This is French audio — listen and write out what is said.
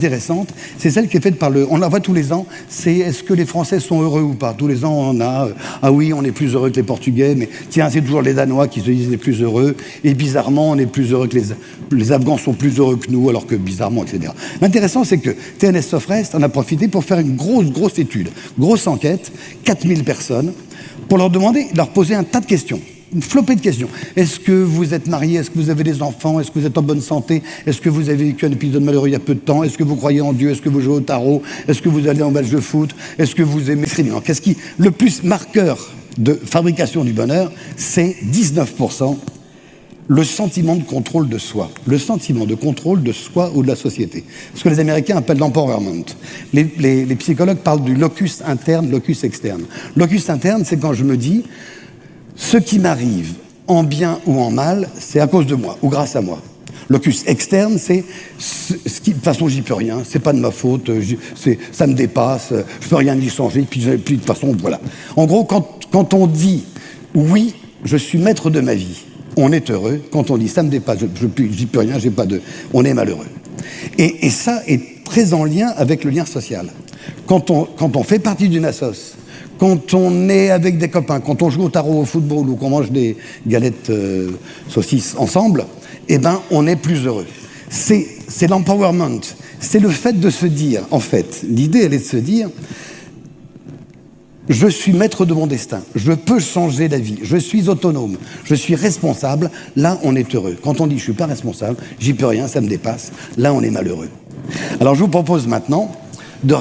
intéressante, c'est celle qui est faite par on la voit tous les ans, c'est est-ce que les Français sont heureux ou pas. Tous les ans on a, ah oui on est plus heureux que les Portugais, mais tiens c'est toujours les Danois qui se disent les plus heureux, et bizarrement on est plus heureux que les Afghans sont plus heureux que nous, alors que bizarrement, etc. L'intéressant c'est que TNS Sofrest en a profité pour faire une grosse étude, grosse enquête, 4000 personnes, pour leur demander, leur poser un tas de questions. Une flopée de questions. Est-ce que vous êtes marié? Est-ce que vous avez des enfants? Est-ce que vous êtes en bonne santé? Est-ce que vous avez vécu un épisode malheureux il y a peu de temps? Est-ce que vous croyez en Dieu? Est-ce que vous jouez au tarot? Est-ce que vous allez en match de foot? Est-ce que vous aimez streaming? Qu'est-ce qui le plus marqueur de fabrication du bonheur? C'est 19%. Le sentiment de contrôle de soi. Le sentiment de contrôle de soi ou de la société. Ce que les Américains appellent l'empowerment. Les psychologues parlent du locus interne, locus externe. Locus interne, c'est quand je me dis ce qui m'arrive, en bien ou en mal, c'est à cause de moi, ou grâce à moi. Locus externe, c'est de toute façon, j'y peux rien, c'est pas de ma faute, ça me dépasse, je peux rien y changer, puis de toute façon, voilà. En gros, quand on dit oui, je suis maître de ma vie, on est heureux. Quand on dit ça me dépasse, j'y peux rien, on est malheureux. Et ça est très en lien avec le lien social. Quand on fait partie d'une assoce, quand on est avec des copains, quand on joue au tarot, au football ou qu'on mange des galettes saucisses ensemble, eh ben, on est plus heureux. C'est l'empowerment. C'est le fait de se dire, en fait, l'idée, elle est de se dire, je suis maître de mon destin, je peux changer la vie, je suis autonome, je suis responsable, là, on est heureux. Quand on dit, je suis pas responsable, j'y peux rien, ça me dépasse, là, on est malheureux. Alors, je vous propose maintenant de